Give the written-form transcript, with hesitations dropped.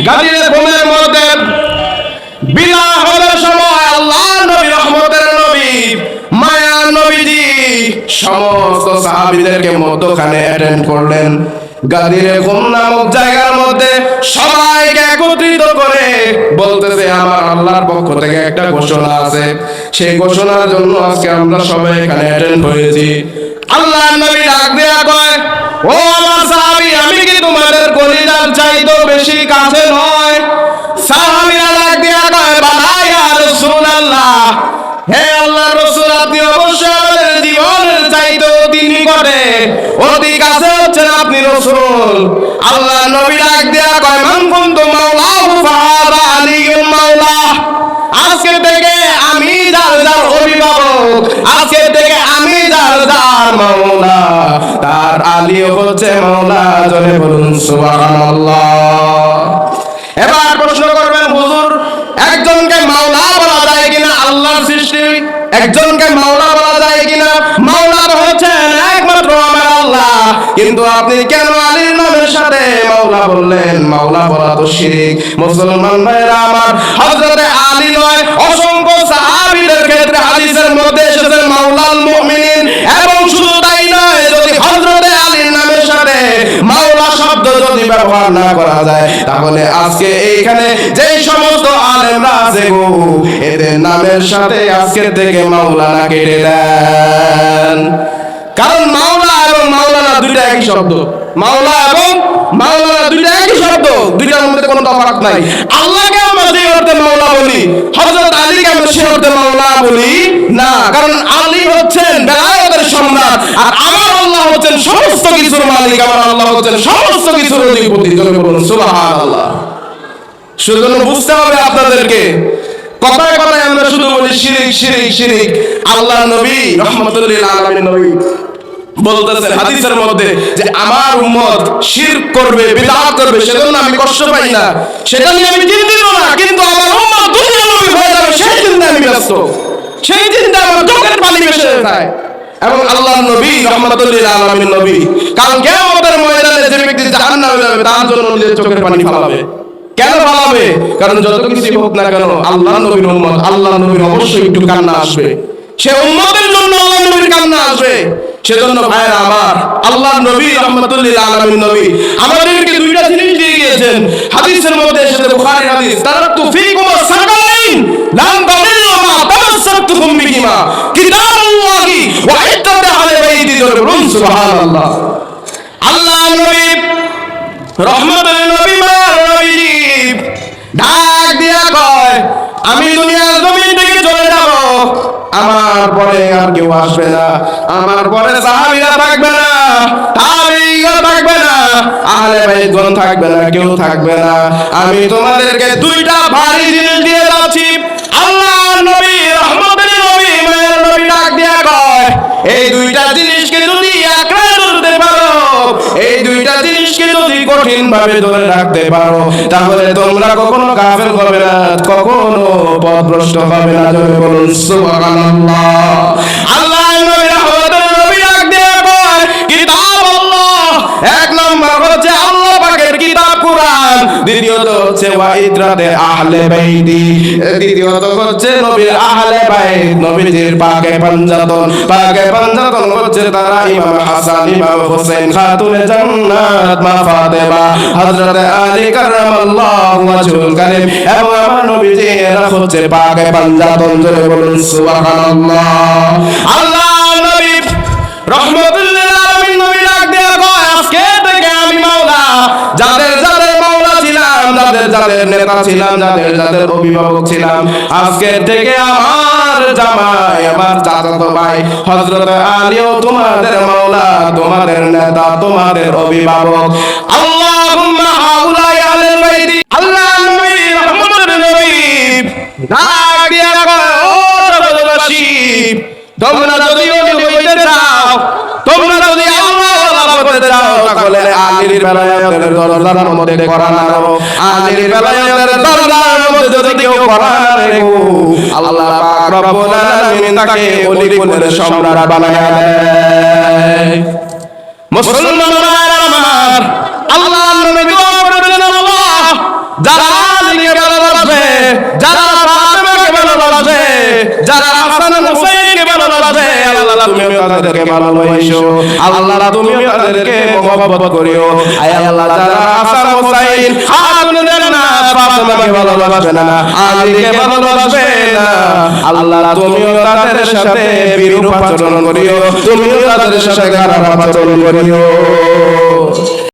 গাজীর ঘুমের মধ্যে বিনা হওয়ার সময় আল্লাহ নবী রহমতের নবী মায়া নবীজি সমস্ত সাহাবীদেরকে মধ্যখানে অ্যাটেন্ড করলেন। গাজীর ঘুম নামক জায়গার মধ্যে সবাইকে একত্রিত করে বলতেছে, আমার আল্লাহর পক্ষ থেকে একটা ঘোষণা আছে, সেই ঘোষণার জন্য আজকে আমরা সবাই এখানে অ্যাটেন্ড হয়েছি। আল্লাহর নবী ডাক দেয়া কয়, ও আমার সাহাবী, আমি কি তোমাদের কলিজার চাইতেও বেশি কাছে নয়? সাহাবীরা ডাক দেয়া কয়, বালা ইয়া রাসূলুল্লাহ, হে আল্লাহর রাসূল, আপনি অবশ্যই আমাদের জীবনের চাইতেও অতি নিকটে, অতি কাছে হচ্ছেন আপনি রাসূল। আল্লাহর নবী ডাক দেয়া কয়, মান কুনতু মাওলাহু ফাহাদা আলিয়্যুল মাওলা, আজকে থেকে আমি যার যার অভিভাবক, আজকে থেকে আমি যার যার মাওলা, তার আলী হচ্ছে মাওলা। জোরে বলুন সুবহানাল্লাহ। এবার প্রশ্ন করবেন, হুজুর একজনকে মাওলা বলা যায় কিনা? আল্লাহর সৃষ্টি একজনকে মাওলা বলা যায় কিনা? মাওলা হচ্ছেন একমাত্র আমার আল্লাহ, কিন্তু আপনি কেন আলীর নামের সাথে মাওলা বললেন? মাওলা বলা তো শিরক। মুসলমান ভাইরা আমার, হযরতে আলী নয়, অসংখ্য সাহাবীদের ক্ষেত্রে হাদিসের মধ্যে এসেছে মাওলাল মুমিনিন। এবং শুধু তাই নয়, যদি হযরতে আলীর নামের সাথে মাওলা শব্দ যদি ব্যবহার না করা যায়, তাহলে আজকে এইখানে যে সমস্ত আলেমরা আছে গো, এদের নামের সাথে আজকে থেকে মাওলানা কেটে দেন। কারণ মাওলা এবং মাওলানা দুইটা একই শব্দ। মাওলা এবং মাওলানা দুইটা একই শব্দ, দুইটার মধ্যে কোনো তফাৎ নাই। আল্লাহকে আমরা যে অর্থে মাওলা বলি, হযরত আলীকে আমরা সেই অর্থে মাওলা বলি না। কারণ আলী হচ্ছেন বেলায়েতের সম্রাট, আর আমার আল্লাহ হচ্ছেন সমস্ত কিছুর মালিক, আমার আল্লাহ হচ্ছেন সমস্ত কিছুর অধিপতি। বলুন সুবহানাল্লাহ। সেজন্য বুঝতে হবে আপনাদেরকে, কথায় কথায় আমরা শুধু বলি শিরিক শিরিক শিরিক। আল্লাহ নবী রহমাতুল লিল আলামিন নবী বলতেছেন হাদিসের মধ্যে যে আমার উম্মত শিরক করবে, বিদআত করবে, সেজন্য আমি কষ্ট পাই না, সেটা নিয়ে আমি চিন্তিত না, কিন্তু আমার উম্মত দুনিয়া নবী হয়ে যাবে সেই চিন্তায় আমি ব্যস্ত, সেই চিন্তা আমার চোখের পানি ভেসে যায়। এবং আল্লাহর নবী রহমাতুল লিল আলামিন নবী কাল কিয়ামতের ময়দানে যে ব্যক্তি জাহান্নামে যাবে তার জন্য নিজের চোখের পানি ফেলাবে। কেন ফেলাবে? কারণ যত কিছু হোক না কেন আল্লাহ নবীর উম্মত, আল্লাহ নবীর অবশ্যই একটু কান্না আসবে, সে উম্মতের জন্য আল্লাহ নবীর কান্না আসবে। সেজন্য ভাইরা আমার, আল্লাহ নবী রহমাতুল লিল আলামিন নবী আমাদেরকে দুইটা জিনিস দিয়ে গিয়েছেন। হাদিসের মধ্যে এসেছে, বুখারীর হাদিস, তারাকতু ফীকুম সাকালাইন লাম তাদিল্লু মা তামাসসাকতুম বিহিমা কিতাবুল্লাহি ওয়া ইত্তাবা আহলে বাইতি। বলুন সুবহানাল্লাহ। আল্লাহ নবী রহমাতুল নবী নবীজি ডাক দিয়া কয়, আমি দুনিয়ার জমিন থেকে চলে যাব, আমার পরে আর কেউ আসবে না, আমার পরে সাহাবীরা থাকবে না, তাবেঈরা থাকবে না, আহলে বাইতগণ থাকবে না, কেউ থাকবে না। আমি তোমাদেরকে দুইটা ভারী জিনিস দিয়ে যাচ্ছি। আল্লাহ নবী রহমতের নবী মায়ের নবী ডাক দিয়া কয়, এই দুইটা জিনিসকে যদি আঁকড়ে ধরতে পারো, এই দুইটা জিনিসকে যদি কঠিন ভাবে ধরে রাখতে পারো, তাহলে তোমরা কখনো কাফের হবে না, কখনো পথভ্রষ্ট হবে না। জোরে বলুন সুবহানাল্লাহ। আল্লাহ নবী রহমতের নবী ডাক দিয়ে কয়, কিতাবুল্লাহ, এক নম্বর হচ্ছে আল্লাহ পাকের কিতাব কোরআন, দ্বিতীয়ত হচ্ছে ওয়াইদরাতে আহলে বাইতি, তৃতীয়ত হচ্ছে নবীর আহলে বাইত, নবীজির পাকে পাঞ্জাতন। পাকে পাঞ্জাতন হচ্ছে তারা ইমাম হাসান, ইমাম হোসেন, খাতুনে জান্নাত মা ফাতেমা, হযরত আলী কারামাল্লাহু ওয়াজহুল কারীম, এবং আমার নবীজি এরা হচ্ছে পাকে পাঞ্জাতন। জোরে বলুন সুবহানাল্লাহ। আল্লাহ নবী রহমাতুল লিল আলামিন নবী ডাক দেয়া কয়, আজকে থেকে আমি মাওলা, যাদের যাদের মাওলা ছিলাম, যাদের যাদের নেতা ছিলাম, যাদের যাদের অভিভাবক ছিলাম, আজকে থেকে আমার জামাই, আমার চাচাতো ভাই হযরত আলীও তোমাদের মাওলা, তোমাদের নেতা, তোমাদের অভিভাবক। আল্লাহুম্মা হাউলাই আহলে বাইতি। আল্লাহ নবী রহমতের নবী ডাক দিয়া কয়, ও জগৎবাসী, তোমরা যদি ওলি হইতে চাও, তোমরা যদি আল্লাহ করতে চাও, তাহলে আলীর বেলায়েতের দরজার মধ্যে কোরআন আনো। আলীর বেলায়েতের দরজার মধ্যে যদি কেউ কোরআন আনে, আল্লাহ পাক রব্বুল আলামিন তাকে ওলি কুলের সম্রাট বানায় দেয়। মুসলমান ভাইরা আমার, আল্লাহ নবী দোয়া করেন, আল্লাহ যারা আলীকে ভালোবাসবে, যারা ফাতেমাকে ভালোবাসবে, যারা হাসান হুসাইনকে ভালোবাসবে, আল্লাহ তুমি তাদেরকে ভালোবাসো, আল্লাহ তুমি তাদেরকে মহব্বত করিও। আয় আল্লাহ যারা হাসান হুসাইন খাতুনের না ফাতেমাকে ভালোবাসবে না, আলীকে ভালোবাসবে না, আল্লাহ তুমিও তাদের সাথে বিরূপ আচরণ করিও, তুমিও তাদের সাথে খারাপ আচরণ করিও।